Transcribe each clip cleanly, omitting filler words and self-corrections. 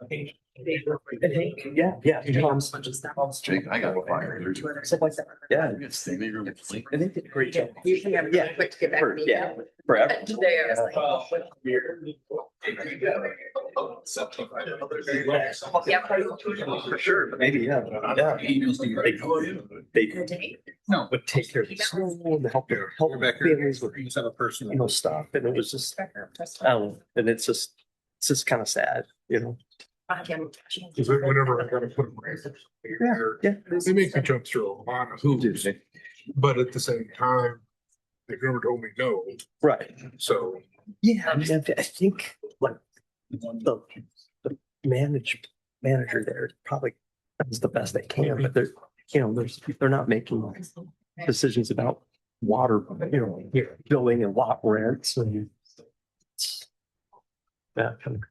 Yeah. Jake, I got a fire. Yeah. It's the room. And they did a great job. Usually I'm Yeah. quick to get back to me. Yeah. Forever. Today I was like, For sure, but maybe, yeah. They No. would take care of the snow and help families with, Have a person. stuff. And it was just, and it's just kind of sad, Because whenever I gotta put them Yeah. they make me jump through a lot of hoops, but at the same time, they've never told me no, Right. so. Yeah, I mean, I think like the manager there probably does the best they can, but they're not making decisions about water, billing and lot rents and that kind of.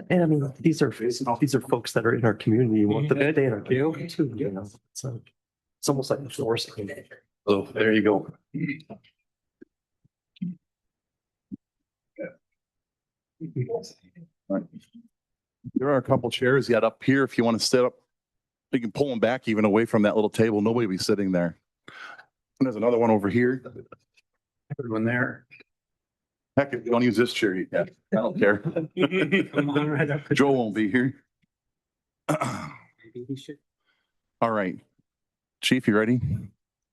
And I mean, these are folks that are in our community, want them to stay in our community too, So it's almost like forcing. Oh, there you go. There are a couple chairs yet up here. If you want to sit up, you can pull them back even away from that little table. Nobody will be sitting there. And there's another one over here. Everyone there. Heck, if you don't use this chair, I don't care. Joe won't be here. All right. Chief, you ready?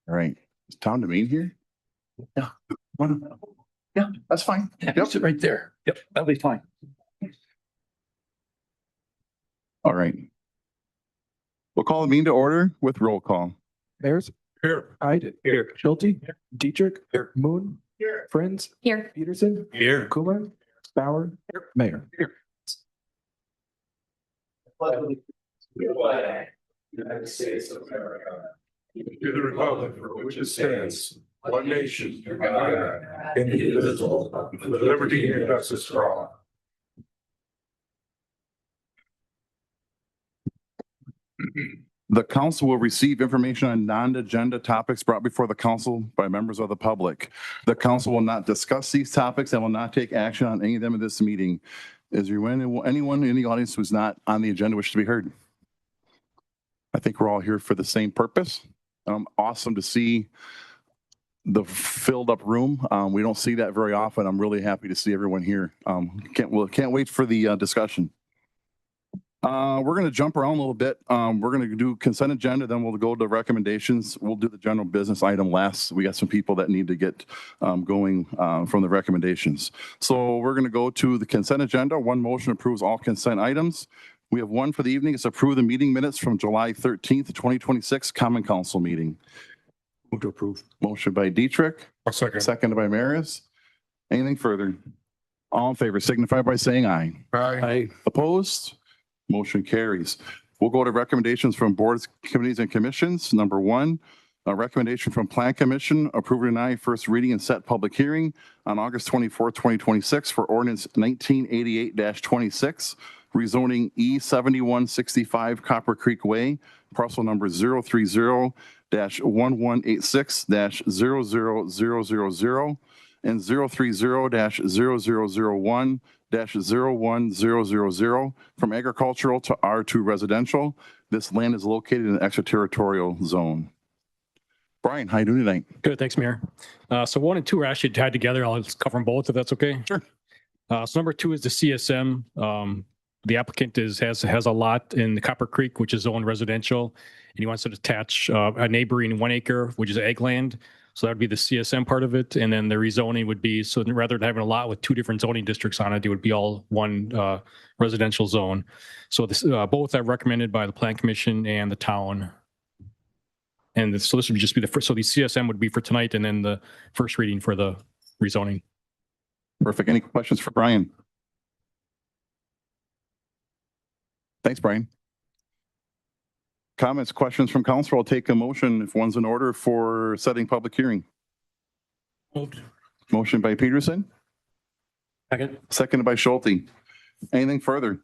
All right. Is Tom Demeen here? Yeah. Yeah, that's fine. Yep, sit right there. Yep, that'll be fine. All right. We'll call the meeting to order with roll call. Ayers, Here. Hyde, Here. Schulte, Dietrich, Moon, Here. Friends, here. Peterson, Here. Kumar, Bauer, Mayor. United States of America. To the republic for which it stands, one nation, under God, indivisible, with liberty and justice for all. The council will receive information on non-agenda topics brought before the council by members of the public. The council will not discuss these topics and will not take action on any of them in this meeting. Is there anyone in the audience who's not on the agenda wish to be heard? I think we're all here for the same purpose. Awesome to see the filled up room. We don't see that very often. I'm really happy to see everyone here. Can't wait for the discussion. We're going to jump around a little bit. We're going to do consent agenda, then we'll go to recommendations. We'll do the general business item last. We got some people that need to get going from the recommendations. So we're going to go to the consent agenda. One motion approves all consent items. We have one for the evening. It's approve the meeting minutes from July 13th, 2026 Common Council meeting. Move to approve. Motion by Dietrich, A second. seconded by Maris. Anything further? All in favor signify by saying aye. Aye. Opposed? Motion carries. We'll go to recommendations from boards, committees, and commissions. Number one, a recommendation from Plan Commission, approve or deny first reading and set public hearing on August 24th, 2026 for ordinance 1988-26, rezoning E7165 Copper Creek Way, parcel number 030-1186-00000 and 030-0001-01000 from agricultural to R2 residential. This land is located in an extraterritorial zone. Brian, how you doing tonight? Good, thanks, Mayor. So 1 and 2 are actually tied together. I'll just cover them both if that's okay. Sure. So number 2 is the CSM. The applicant has a lot in the Copper Creek, which is zoned residential, and he wants to attach a neighboring 1 acre, which is ag land. So that would be the CSM part of it. And then the rezoning would be, so rather than having a lot with 2 different zoning districts on it, it would be all one residential zone. So this, both are recommended by the Plan Commission and the town. And so this would just be the first, so the CSM would be for tonight and then the first reading for the rezoning. Perfect. Any questions for Brian? Thanks, Brian. Comments, questions from council? I'll take a motion if one's in order for setting public hearing. Moved. Motion by Peterson, Second. seconded by Schulte. Anything further?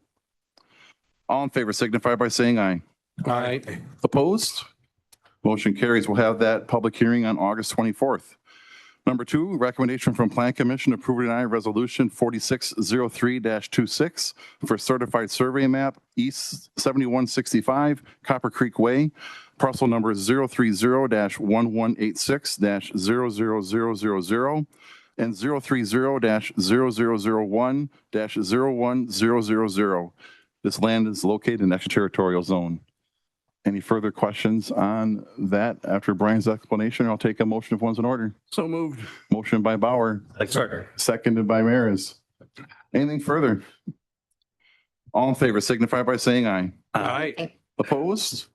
All in favor signify by saying aye. Aye. Opposed? Motion carries. We'll have that public hearing on August 24th. Number 2, recommendation from Plan Commission to approve or deny resolution 4603-26 for certified survey map East 7165 Copper Creek Way, parcel number 030-1186-00000 and 030-0001-01000. This land is located in extraterritorial zone. Any further questions on that after Brian's explanation? I'll take a motion if one's in order. So moved. Motion by Bauer, seconded by Maris. Anything further? All in favor signify by saying aye. Aye. Opposed?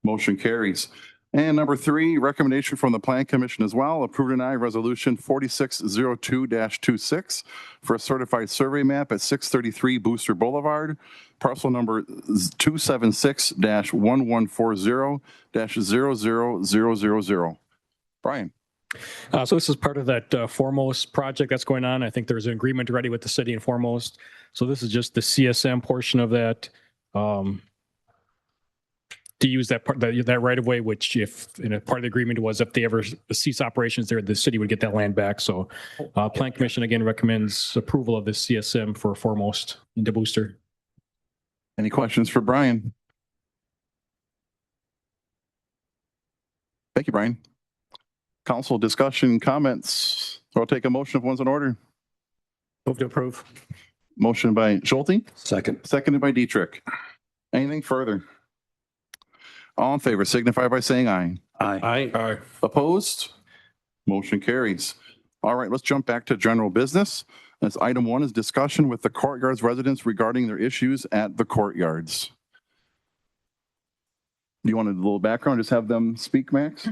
Motion carries. And number 3, recommendation from the Plan Commission as well, approve or deny resolution 4602-26 for a certified survey map at 633 Booster Boulevard, parcel number 276-1140-00000. Brian. So this is part of that Foremost project that's going on. I think there's an agreement already with the city and Foremost. So this is just the CSM portion of that. To use that part, that right of way, which if in a part of the agreement was if they ever cease operations there, the city would get that land back. So Plan Commission again recommends approval of this CSM for Foremost into Booster. Any questions for Brian? Thank you, Brian. Council discussion, comments. I'll take a motion if one's in order. Move to approve. Motion by Schulte, Second. seconded by Dietrich. Anything further? All in favor signify by saying aye. Aye. Opposed? Motion carries. All right, let's jump back to general business. As item 1 is discussion with the courtyards residents regarding their issues at the courtyards. Do you want a little background? Just have them speak, Max?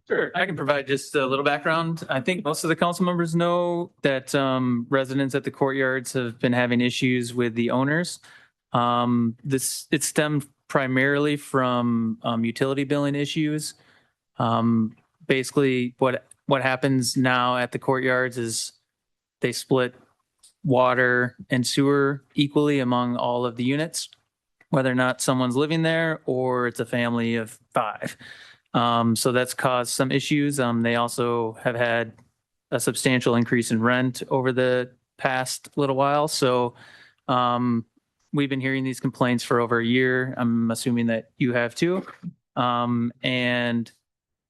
Sure, I can provide just a little background. I think most of the council members know that residents at the courtyards have been having issues with the owners. It stemmed primarily from utility billing issues. Basically, what happens now at the courtyards is they split water and sewer equally among all of the units, whether or not someone's living there or it's a family of 5. So that's caused some issues. They also have had a substantial increase in rent over the past little while. So we've been hearing these complaints for over a year. I'm assuming that you have too. And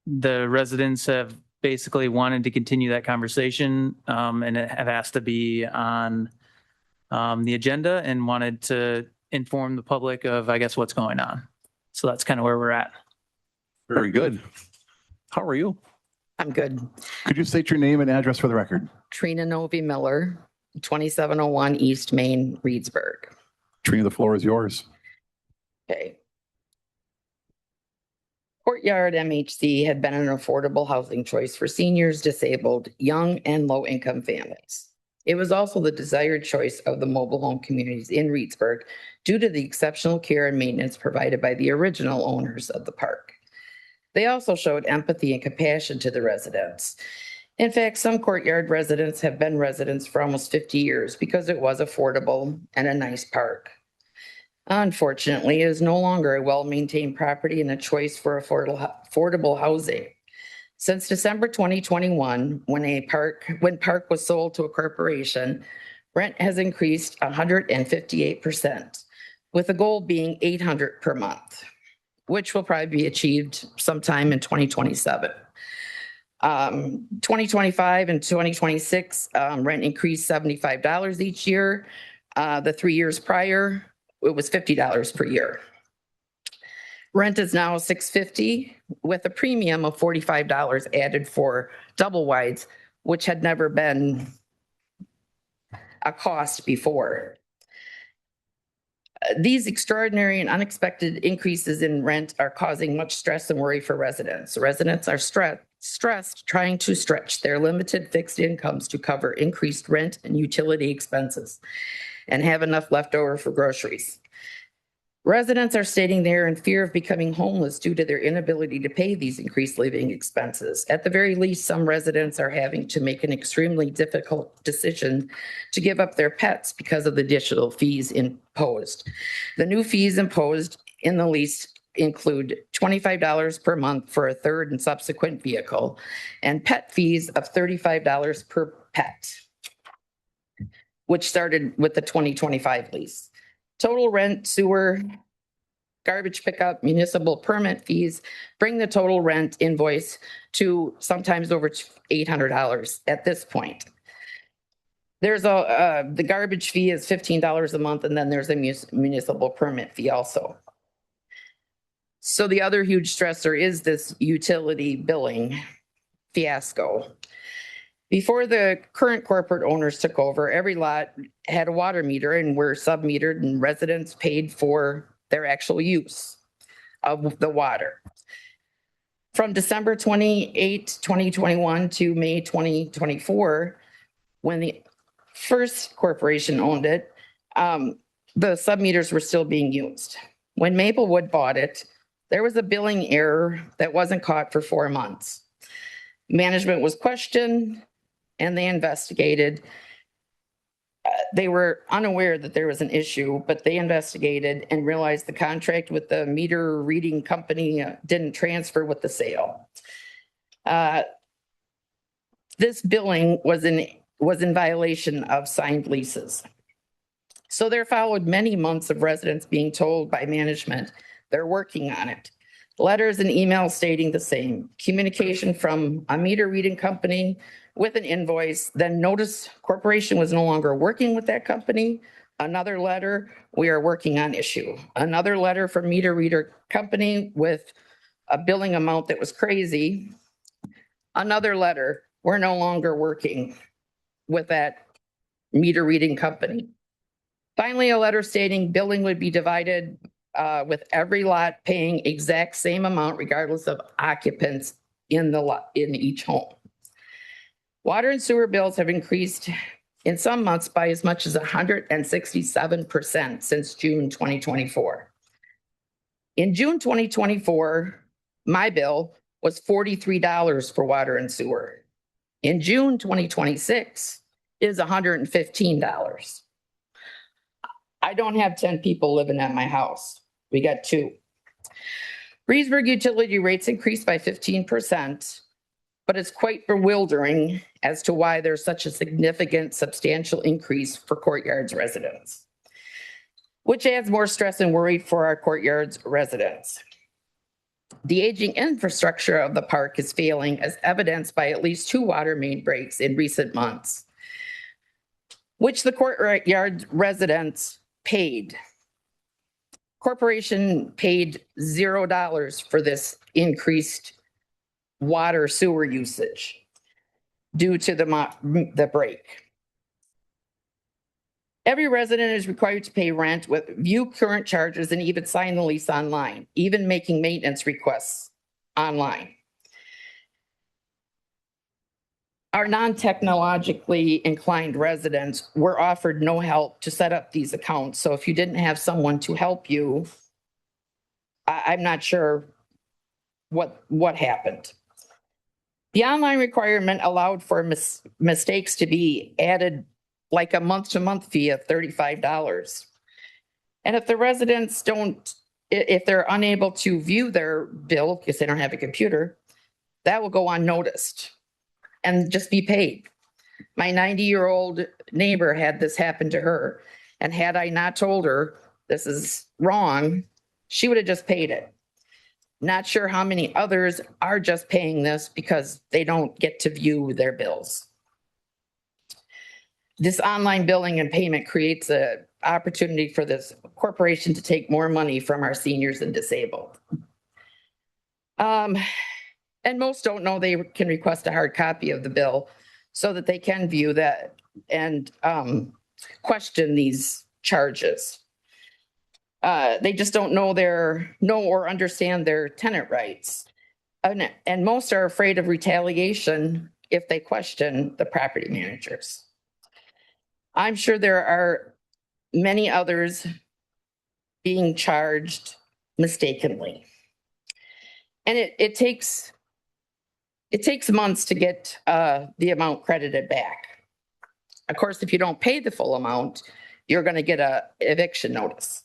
the residents have basically wanted to continue that conversation and have asked to be on the agenda and wanted to inform the public of, I guess, what's going on. So that's kind of where we're at. Very good. How are you? I'm good. Could you state your name and address for the record? Trina Novi Miller, 2701 East Main, Reedsburg. Trina, the floor is yours. Okay. Courtyard MHC had been an affordable housing choice for seniors, disabled, young, and low-income families. It was also the desired choice of the mobile home communities in Reedsburg due to the exceptional care and maintenance provided by the original owners of the park. They also showed empathy and compassion to the residents. In fact, some courtyard residents have been residents for almost 50 years because it was affordable and a nice park. Unfortunately, it is no longer a well-maintained property and a choice for affordable housing. Since December 2021, when park was sold to a corporation, rent has increased 158%, with the goal being $800 per month, which will probably be achieved sometime in 2027. 2025 and 2026, rent increased $75 each year. The 3 years prior, it was $50 per year. Rent is now $650 with a premium of $45 added for double wides, which had never been a cost before. These extraordinary and unexpected increases in rent are causing much stress and worry for residents. Residents are stressed trying to stretch their limited fixed incomes to cover increased rent and utility expenses and have enough left over for groceries. Residents are stating they are in fear of becoming homeless due to their inability to pay these increased living expenses. At the very least, some residents are having to make an extremely difficult decision to give up their pets because of the additional fees imposed. The new fees imposed in the lease include $25 per month for a third and subsequent vehicle and pet fees of $35 per pet, which started with the 2025 lease. Total rent, sewer, garbage pickup, municipal permit fees bring the total rent invoice to sometimes over $800 at this point. There's the garbage fee is $15 a month, and then there's a municipal permit fee also. So the other huge stressor is this utility billing fiasco. Before the current corporate owners took over, every lot had a water meter and were sub-metered, and residents paid for their actual use of the water. From December 28, 2021 to May 2024, when the first corporation owned it, the sub-meters were still being used. When Maplewood bought it, there was a billing error that wasn't caught for 4 months. Management was questioned and they investigated. They were unaware that there was an issue, but they investigated and realized the contract with the meter reading company didn't transfer with the sale. This billing was in violation of signed leases. So there followed many months of residents being told by management they're working on it. Letters and emails stating the same. Communication from a meter reading company with an invoice, then notice corporation was no longer working with that company. Another letter, we are working on issue. Another letter from meter reader company with a billing amount that was crazy. Another letter, we're no longer working with that meter reading company. Finally, a letter stating billing would be divided with every lot paying exact same amount regardless of occupants in each home. Water and sewer bills have increased in some months by as much as 167% since June 2024. In June 2024, my bill was $43 for water and sewer. In June 2026, it is $115. I don't have 10 people living at my house. We got 2. Reedsburg utility rates increased by 15%, but it's quite bewildering as to why there's such a significant, substantial increase for Courtyards residents, which adds more stress and worry for our Courtyards residents. The aging infrastructure of the park is failing, as evidenced by at least 2 water main breaks in recent months, which the Courtyard residents paid. Corporation paid $0 for this increased water sewer usage due to the break. Every resident is required to pay rent, view current charges, and even sign the lease online, even making maintenance requests online. Our non-technologically inclined residents were offered no help to set up these accounts. So if you didn't have someone to help you, I'm not sure what happened. The online requirement allowed for mistakes to be added, like a month-to-month fee of $35. And if the residents if they're unable to view their bill because they don't have a computer, that will go unnoticed and just be paid. My 90-year-old neighbor had this happen to her. And had I not told her this is wrong, she would have just paid it. Not sure how many others are just paying this because they don't get to view their bills. This online billing and payment creates an opportunity for this corporation to take more money from our seniors and disabled. And most don't know they can request a hard copy of the bill so that they can view that and question these charges. They just don't know or understand their tenant rights. And most are afraid of retaliation if they question the property managers. I'm sure there are many others being charged mistakenly. And it takes months to get the amount credited back. Of course, if you don't pay the full amount, you're going to get an eviction notice.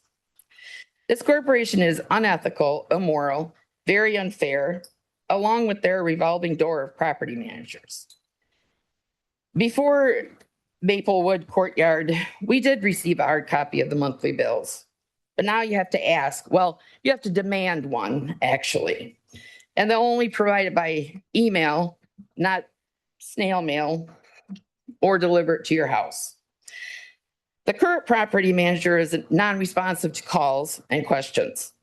This corporation is unethical, immoral, very unfair, along with their revolving door of property managers. Before Maplewood Courtyard, we did receive a hard copy of the monthly bills. But now you have to ask, well, you have to demand one, actually. And they'll only provide it by email, not snail mail, or deliver it to your house. The current property manager is non-responsive to calls and questions.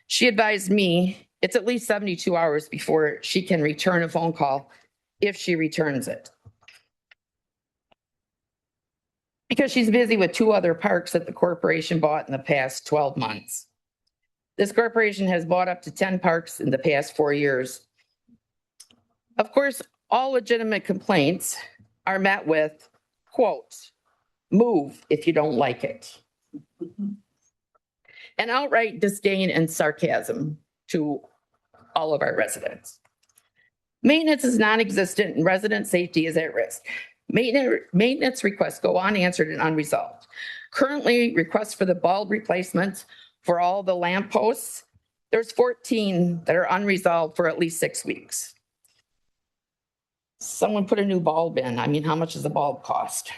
She advised me it's at least 72 hours before she can return a phone call if she returns it. Because she's busy with 2 other parks that the corporation bought in the past 12 months. This corporation has bought up to 10 parks in the past 4 years. Of course, all legitimate complaints are met with, quote, move if you don't like it. And outright disdain and sarcasm to all of our residents. Maintenance is non-existent and resident safety is at risk. Maintenance requests go unanswered and unresolved. Currently, requests for the bulb replacement for all the lamp posts, there's 14 that are unresolved for at least 6 weeks. Someone put a new bulb in. I mean, how much does the bulb cost?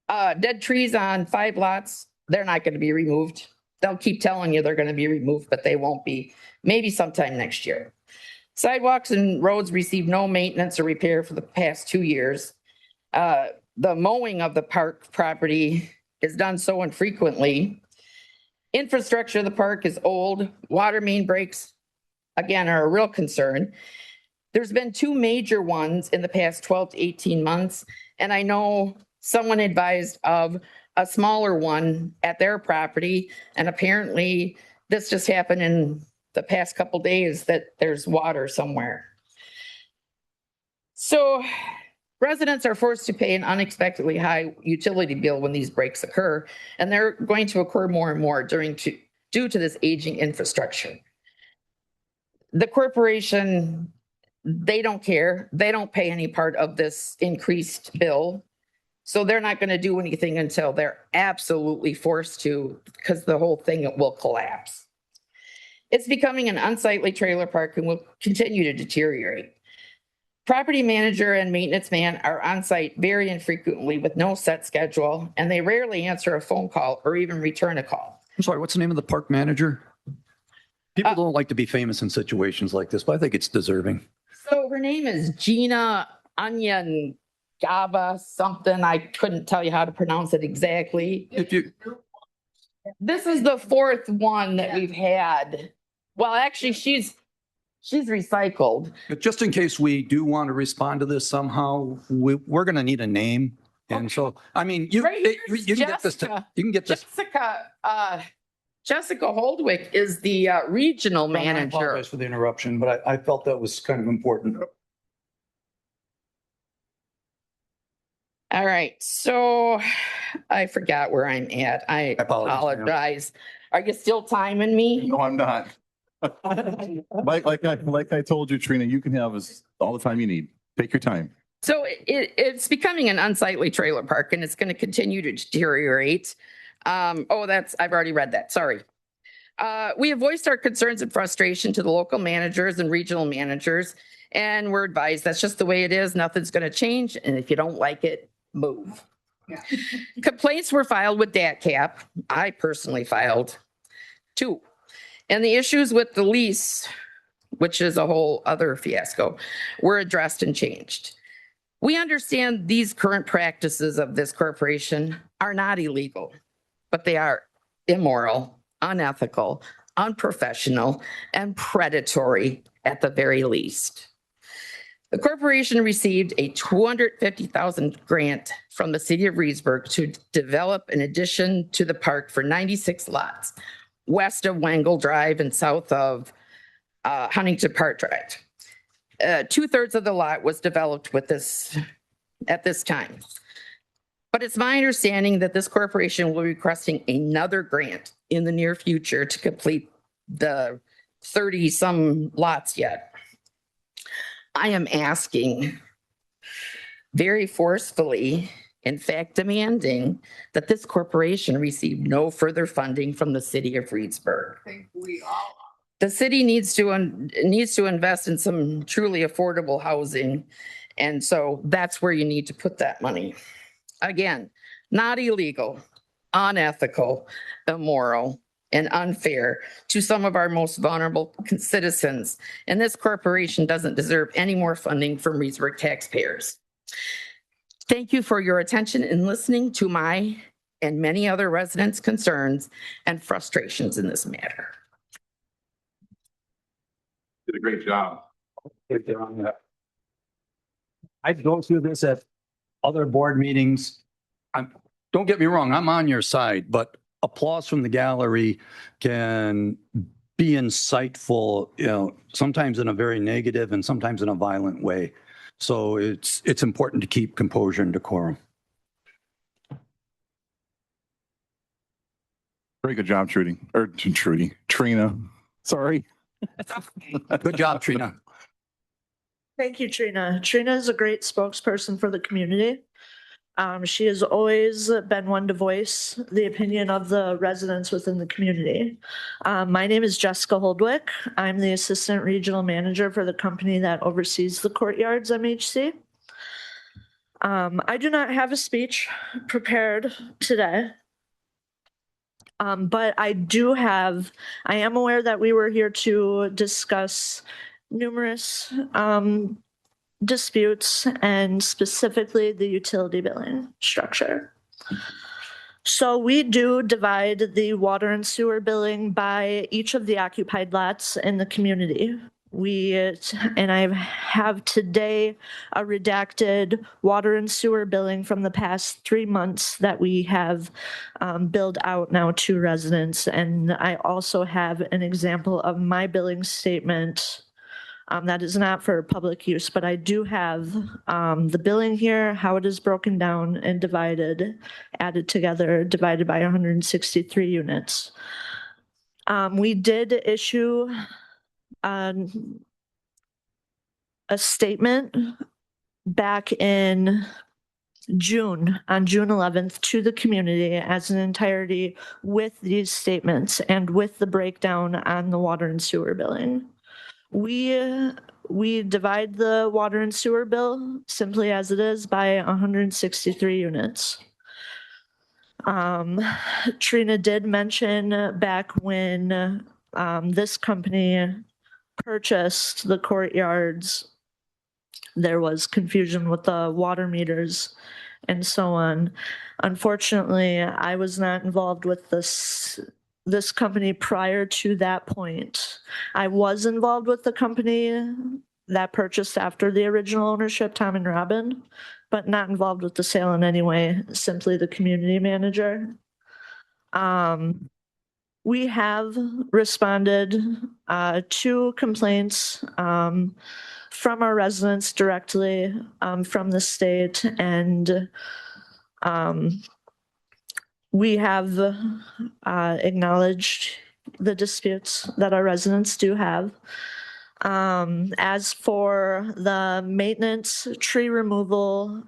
Dead trees on 5 lots, they're not going to be removed. They'll keep telling you they're going to be removed, but they won't be. Maybe sometime next year. Sidewalks and roads receive no maintenance or repair for the past 2 years. The mowing of the park property is done so infrequently. Infrastructure of the park is old. Water main breaks, again, are a real concern. There's been 2 major ones in the past 12 to 18 months, and I know someone advised of a smaller one at their property, and apparently this just happened in the past couple days that there's water somewhere. So residents are forced to pay an unexpectedly high utility bill when these breaks occur, and they're going to occur more and more due to this aging infrastructure. The corporation, they don't care. They don't pay any part of this increased bill. So they're not going to do anything until they're absolutely forced to, because the whole thing will collapse. It's becoming an unsightly trailer park and will continue to deteriorate. Property manager and maintenance man are on site very infrequently with no set schedule, and they rarely answer a phone call or even return a call. I'm sorry, what's the name of the park manager? People don't like to be famous in situations like this, but I think it's deserving. So her name is Gina Onion Gaba something. I couldn't tell you how to pronounce it exactly. This is the 4th one that we've had. Well, actually, she's recycled. Just in case we do want to respond to this somehow, we're going to need a name. And so, I mean, you can get this. You can get this. Jessica Holdwick is the regional I manager. apologize for the interruption, but I felt that was kind of important. All right, so I forgot where I'm at. I apologize. Are you still timing me? No, I'm not. Like I told you, Trina, you can have all the time you need. Take your time. So it's becoming an unsightly trailer park, and it's going to continue to deteriorate. I've already read that. Sorry. We have voiced our concerns and frustration to the local managers and regional managers, and we're advised that's just the way it is. Nothing's going to change, and if you don't like it, move. Yeah. Complaints were filed with DATCAP. I personally filed 2. And the issues with the lease, which is a whole other fiasco, were addressed and changed. We understand these current practices of this corporation are not illegal, but they are immoral, unethical, unprofessional, and predatory at the very least. The corporation received a $250,000 grant from the city of Reedsburg to develop an addition to the park for 96 lots west of Wangle Drive and south of Huntington Park Drive. 2/3 of the lot was developed with this at this time. But it's my understanding that this corporation will be requesting another grant in the near future to complete the 30-some lots yet. I am asking very forcefully in fact demanding that this corporation receive no further funding from the city of Reedsburg. The city needs to invest in some truly affordable housing. And so that's where you need to put that money. Again, not illegal, unethical, immoral, and unfair to some of our most vulnerable citizens. And this corporation doesn't deserve any more funding from Reedsburg taxpayers. Thank you for your attention and listening to my and many other residents' concerns and frustrations in this matter. Did a great job. I go through this at other board meetings. Don't get me wrong, I'm on your side, but applause from the gallery can be insightful, sometimes in a very negative and sometimes in a violent way. So it's important to keep composure and decorum. Very good job, Trina. Sorry. Good job, Trina. Thank you, Trina. Trina is a great spokesperson for the community. She has always been one to voice the opinion of the residents within the community. My name is Jessica Holdwick. I'm the Assistant Regional Manager for the company that oversees the Courtyards MHC. I do not have a speech prepared today. But I am aware that we were here to discuss numerous disputes and specifically the utility billing structure. So we do divide the water and sewer billing by each of the occupied lots in the community. And I have today a redacted water and sewer billing from the past 3 months that we have billed out now to residents. And I also have an example of my billing statement that is not for public use, but I do have the billing here, how it is broken down and divided, added together, divided by 163 units. We did issue a statement back in June, on June 11th, to the community as an entirety with these statements and with the breakdown on the water and sewer billing. We divide the water and sewer bill simply as it is by 163 units. Trina did mention back when this company purchased the Courtyards, there was confusion with the water meters and so on. Unfortunately, I was not involved with this company prior to that point. I was involved with the company that purchased after the original ownership, Tom and Robin, but not involved with the sale in any way, simply the community manager. We have responded to complaints from our residents directly from the state, and we have acknowledged the disputes that our residents do have. As for the maintenance tree removal,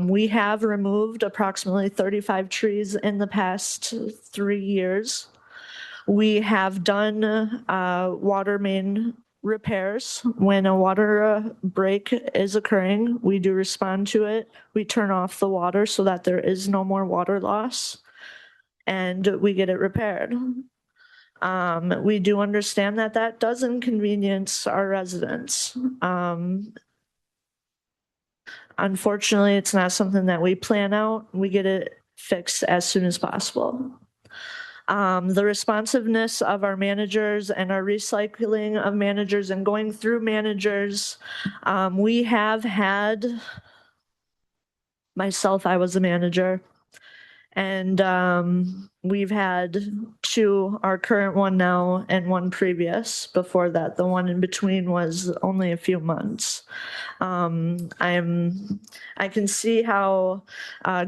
we have removed approximately 35 trees in the past 3 years. We have done water main repairs. When a water break is occurring, we do respond to it. We turn off the water so that there is no more water loss, and we get it repaired. We do understand that that does inconvenience our residents. Unfortunately, it's not something that we plan out. We get it fixed as soon as possible. The responsiveness of our managers and our recycling of managers and going through managers, we have had, myself, I was a manager, and we've had 2, our current one now and one previous. Before that, the one in between was only a few months. I can see how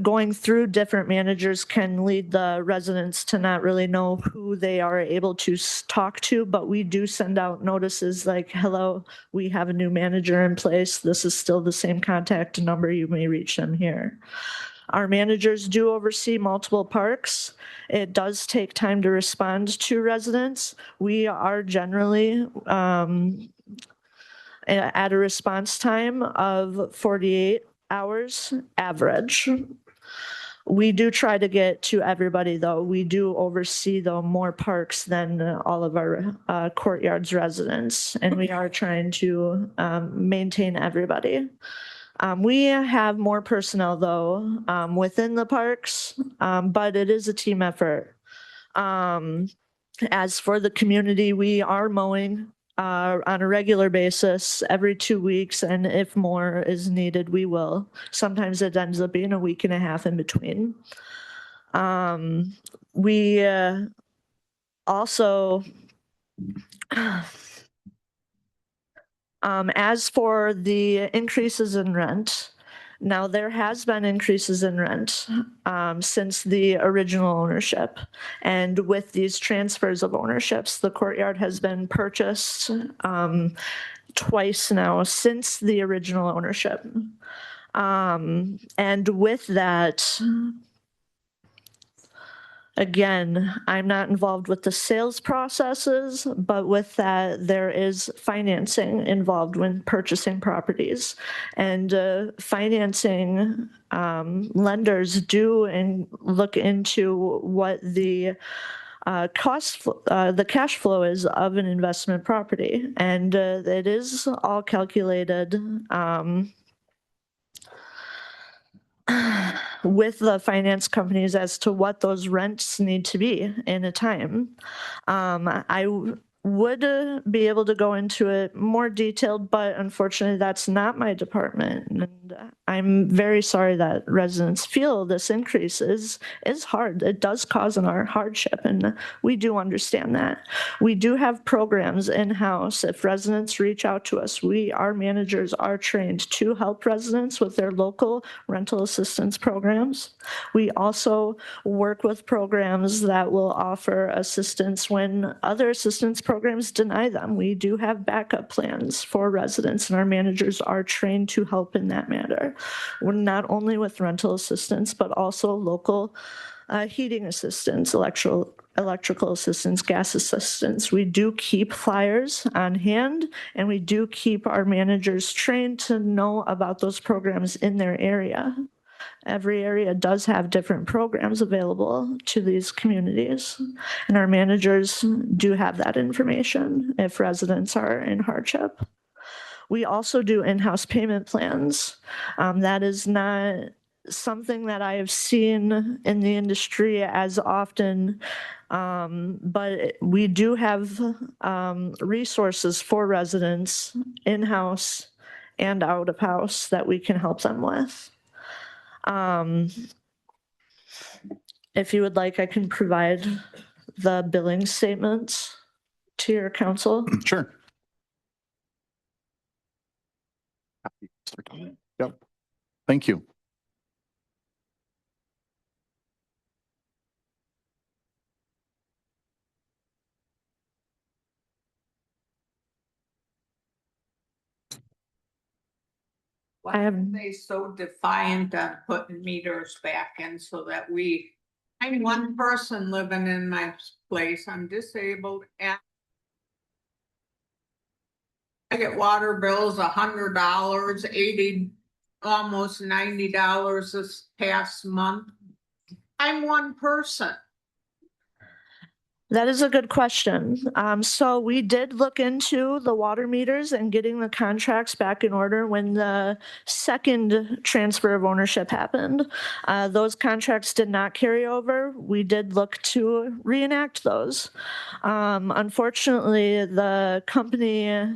going through different managers can lead the residents to not really know who they are able to talk to, but we do send out notices like, hello, we have a new manager in place. This is still the same contact number. You may reach them here. Our managers do oversee multiple parks. It does take time to respond to residents. We are generally at a response time of 48 hours average. We do try to get to everybody, though. We do oversee, though, more parks than all of our courtyards residents, and we are trying to maintain everybody. We have more personnel, though, within the parks, but it is a team effort. As for the community, we are mowing on a regular basis every 2 weeks, and if more is needed, we will. Sometimes it ends up being a week and a half in between. We also, as for the increases in rent, now there has been increases in rent since the original ownership. And with these transfers of ownerships, the courtyard has been purchased twice now since the original ownership. And with that, again, I'm not involved with the sales processes, but with that, there is financing involved when purchasing properties. And financing lenders do and look into what the the cash flow is of an investment property. And it is all calculated with the finance companies as to what those rents need to be in a time. I would be able to go into it more detailed, but unfortunately that's not my department. And I'm very sorry that residents feel this increase is hard. It does cause our hardship, and we do understand that. We do have programs in-house. If residents reach out to us, our managers are trained to help residents with their local rental assistance programs. We also work with programs that will offer assistance when other assistance programs deny them. We do have backup plans for residents, and our managers are trained to help in that matter. We're not only with rental assistance, but also local heating assistance, electrical assistance, gas assistance. We do keep flyers on hand, and we do keep our managers trained to know about those programs in their area. Every area does have different programs available to these communities, and our managers do have that information if residents are in hardship. We also do in-house payment plans. That is not something that I have seen in the industry as often, but we do have resources for residents in-house and out of house that we can help them with. If you would like, I can provide the billing statements to your council. Sure. Yep. Thank you. I have- Why are they so defiant on putting meters back in so that I'm one person living in my place, I'm disabled, and I get water bills $100, 80, almost $90 this past month. I'm one person. That is a good question. So we did look into the water meters and getting the contracts back in order when the second transfer of ownership happened. Those contracts did not carry over. We did look to reenact those. Unfortunately, the company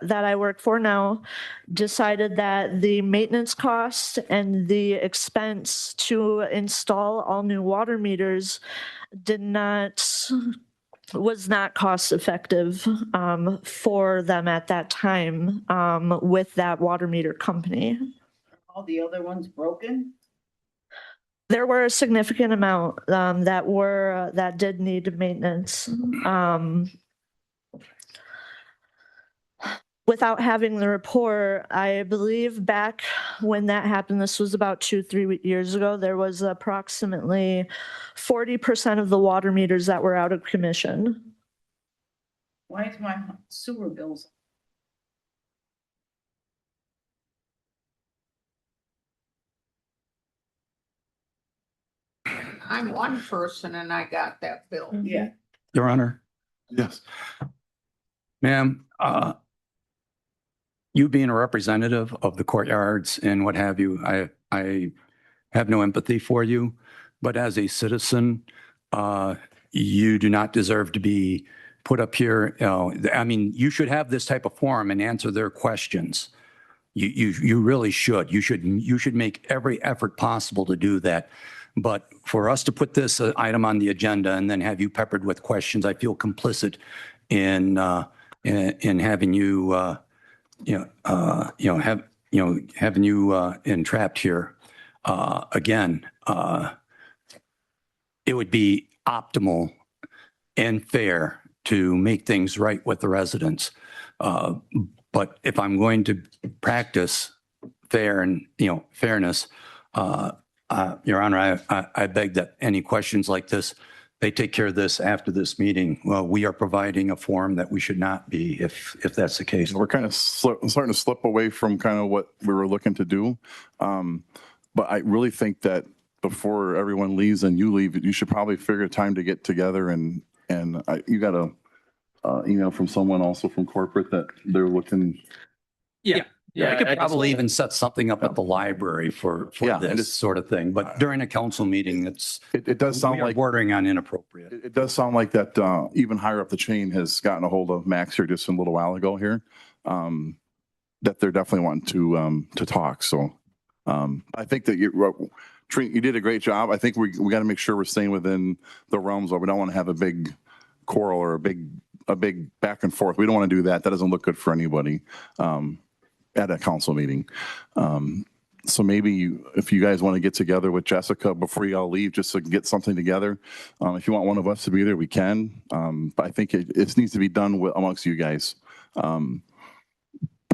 that I work for now decided that the maintenance cost and the expense to install all new water meters was not cost effective for them at that time with that water meter company. All the other ones broken? There were a significant amount that did need maintenance. without having the report, I believe back when that happened, this was about 2-3 years ago, there was approximately 40% of the water meters that were out of commission. Why is my sewer bills? I'm one person and I got that bill. Yeah. Your Honor. Yes. Ma'am, you being a representative of the courtyards and what have you, I have no empathy for you. But as a citizen, you do not deserve to be put up here. I mean, you should have this type of forum and answer their questions. You really should. You should make every effort possible to do that. But for us to put this item on the agenda and then have you peppered with questions, I feel complicit in having you having you entrapped here. Again, it would be optimal and fair to make things right with the residents. But if I'm going to practice fairness, Your Honor, I beg that any questions like this, they take care of this after this meeting. Well, we are providing a forum that we should not be if that's the case. We're kind of starting to slip away from kind of what we were looking to do. But I really think that before everyone leaves and you leave, you should probably figure a time to get together and you got a email from someone also from corporate that they're looking. Yeah. I could probably even set something up at the library for Yeah, and this sort of thing, but during a council meeting, It does sound we are like bordering on inappropriate. it does sound like that even higher up the chain has gotten a hold of Max here just a little while ago here. That they're definitely wanting to talk. So I think that you did a great job. I think we got to make sure we're staying within the realms where we don't want to have a big quarrel or a big back and forth. We don't want to do that. That doesn't look good for anybody at a council meeting. So maybe if you guys want to get together with Jessica before you all leave, just to get something together. If you want one of us to be there, we can. But I think it needs to be done amongst you guys. But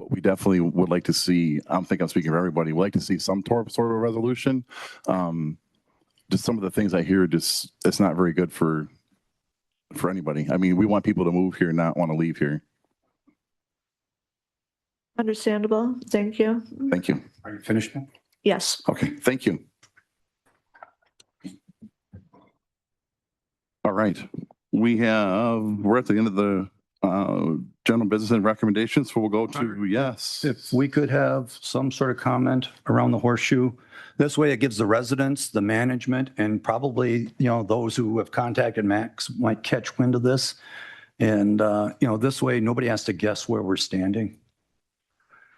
we definitely would like to see, I'm speaking for everybody, we'd like to see some sort of a resolution. Just some of the things I hear, it's not very good for anybody. I mean, we want people to move here, not want to leave here. Understandable. Thank you. Thank you. Are you finished, ma'am? Yes. Okay, thank you. All right, we're at the end of the general business and recommendations, so we'll go to yes. If we could have some sort of comment around the horseshoe, this way it gives the residents, the management, and probably, those who have contacted Max might catch wind of this. And, this way nobody has to guess where we're standing.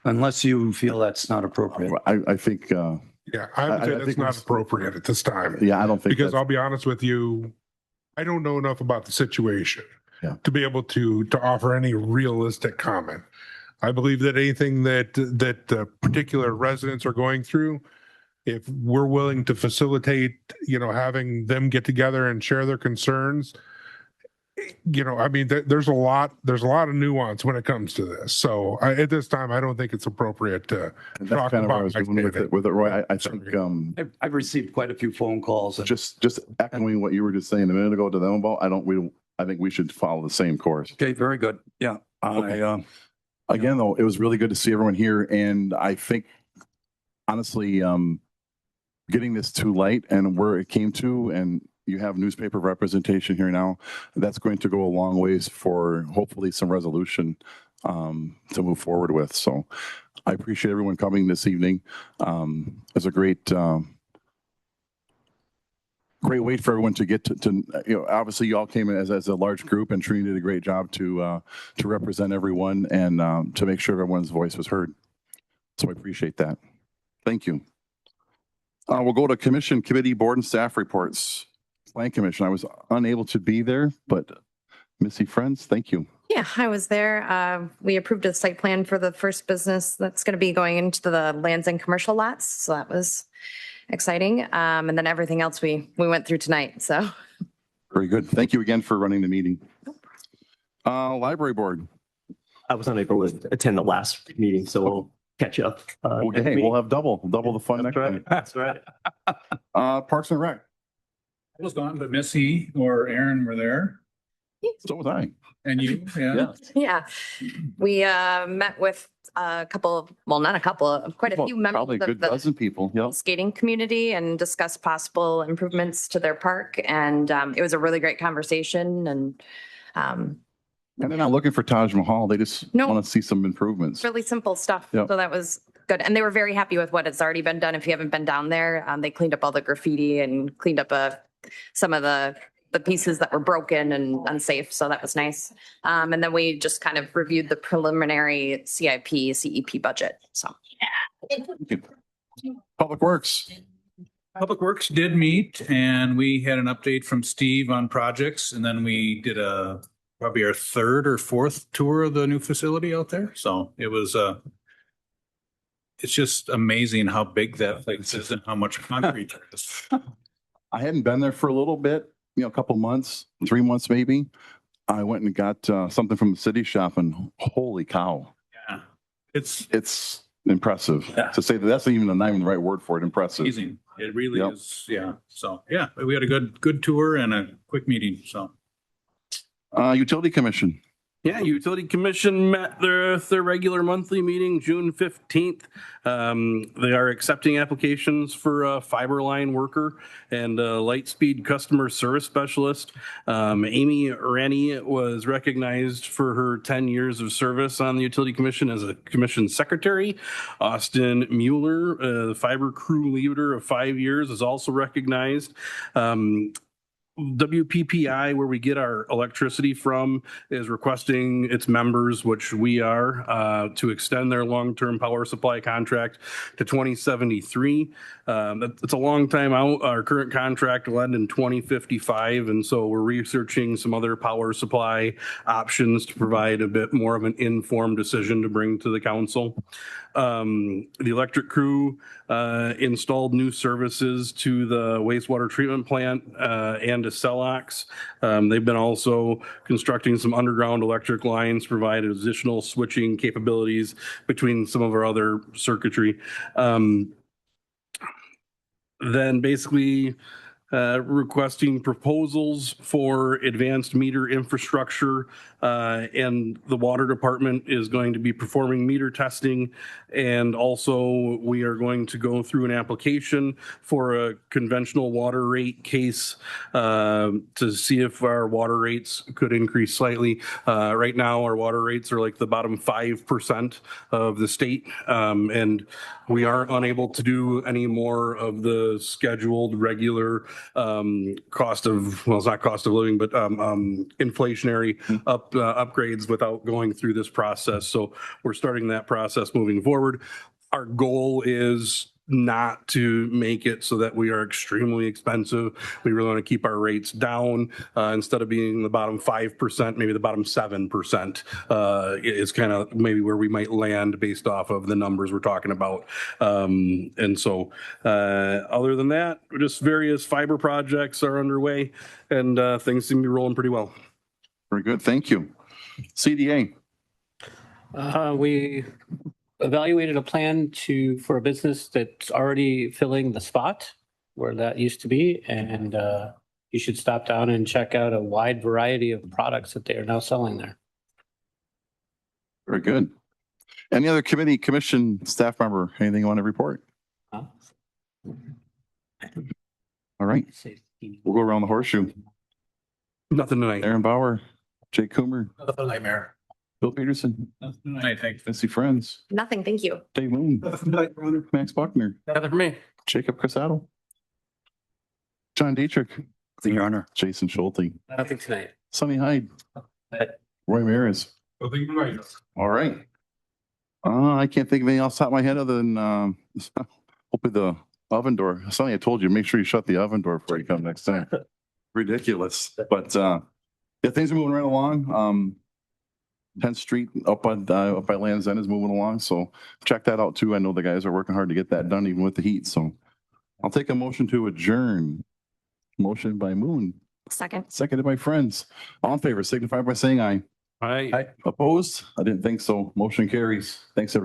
Unless you feel that's not appropriate. I think, Yeah, I would say I that's think not we're- appropriate at this time. yeah, I don't think Because that's- I'll be honest with you, I don't know enough about the situation Yeah. to be able to offer any realistic comment. I believe that anything that particular residents are going through, if we're willing to facilitate, having them get together and share their concerns, I mean, there's a lot of nuance when it comes to this. So at this time, I don't think it's appropriate to that's talk kind of where I about was my going with it, Roy. I think, I've received quite a few phone calls. just echoing what you were just saying a minute ago to them about, I think we should follow the same course. Okay, very good. Yeah. Again, though, it was really good to see everyone here, and I think honestly, getting this to light and where it came to, and you have newspaper representation here now, that's going to go a long ways for hopefully some resolution to move forward with. So I appreciate everyone coming this evening. It's a great way for everyone to get to obviously you all came in as a large group, and Trini did a great job to represent everyone and to make sure everyone's voice was heard. So I appreciate that. Thank you. We'll go to commission, committee, board, and staff reports. Plan Commission, I was unable to be there, but Missy Friends, thank you. Yeah, I was there. We approved a site plan for the first business that's going to be going into the lands and commercial lots. So that was exciting. And then everything else we went through tonight. So Very good. Thank you again for running the meeting. Library board. I was unable to attend the last meeting, so we'll catch up. Okay, next we'll meeting. have double the fun next time. That's right. Parks and Rec. I was gone, but Missy or Aaron were there. So was I. And you, yeah. Yeah, we met with a couple, well, not a couple, quite a Well, few members probably a of good the dozen people. Yep. skating community and discussed possible improvements to their park. And it was a really great conversation and And they're not looking for Taj Mahal. They just No. want to see some improvements. really simple stuff. Yep. So that was good. And they were very happy with what has already been done. If you haven't been down there, they cleaned up all the graffiti and cleaned up some of the pieces that were broken and unsafe. So that was nice. And then we just kind of reviewed the preliminary CEP budget. So. Thank you. Public Works. Public Works did meet and we had an update from Steve on projects. And then we did probably our third or fourth tour of the new facility out there. So it was it's just amazing how big that place is and how much concrete there is. I hadn't been there for a little bit, a couple months, 3 months maybe. I went and got something from the city shop and holy cow. Yeah. It's Impressive. Yeah. To say that that's not even the right word for it. Impressive. amazing. It really Yep. is. Yeah. So, yeah, we had a good tour and a quick meeting. So. Utility Commission. Yeah, Utility Commission met their regular monthly meeting, June 15th. They are accepting applications for a fiber line worker and a Lightspeed customer service specialist. Amy Rennie was recognized for her 10 years of service on the Utility Commission as a commission secretary. Austin Mueller, the fiber crew leader of 5 years, is also recognized. WPPI, where we get our electricity from, is requesting its members, which we are, to extend their long-term power supply contract to 2073. It's a long time out. Our current contract will end in 2055, and so we're researching some other power supply options to provide a bit more of an informed decision to bring to the council. The electric crew installed new services to the wastewater treatment plant and to Celox. They've been also constructing some underground electric lines, provide additional switching capabilities between some of our other circuitry. Then basically requesting proposals for advanced meter infrastructure, and the water department is going to be performing meter testing. And also we are going to go through an application for a conventional water rate case to see if our water rates could increase slightly. Right now, our water rates are like the bottom 5% of the state. And we are unable to do any more of the scheduled regular cost of, well, it's not cost of living, but inflationary upgrades without going through this process. So we're starting that process moving forward. Our goal is not to make it so that we are extremely expensive. We really want to keep our rates down instead of being the bottom 5%, maybe the bottom 7% is kind of maybe where we might land based off of the numbers we're talking about. And so other than that, just various fiber projects are underway and things seem to be rolling pretty well. Very good. Thank you. CDA. We evaluated a plan for a business that's already filling the spot where that used to be. And you should stop down and check out a wide variety of products that they are now selling there. Very good. Any other committee, commission, staff member, anything you want to report? Huh? All right. We'll go around the horseshoe. Nothing tonight. Aaron Bauer, Jake Coomer, Nothing nightmare. Bill Peterson, Nothing tonight, thanks. Missy Friends, Nothing, thank you. Dave Moon, Max Buckner, Nothing for me. Jacob Casado, John Dietrich, Your Honor. Jason Schulte, Nothing tonight. Sonny Hyde, Roy Maris. Nothing tonight. All right. I can't think of anything else top of my head other than hopefully the oven door. Sonny, I told you, make sure you shut the oven door before you come next time. Ridiculous. But yeah, things are moving right along. 10th Street up by Land's End is moving along. So check that out too. I know the guys are working hard to get that done even with the heat. So I'll take a motion to adjourn. Motion by Moon, Second. seconded by Friends. All in favor, signify by saying aye. Aye. Opposed? I didn't think so. Motion carries. Thanks, everyone.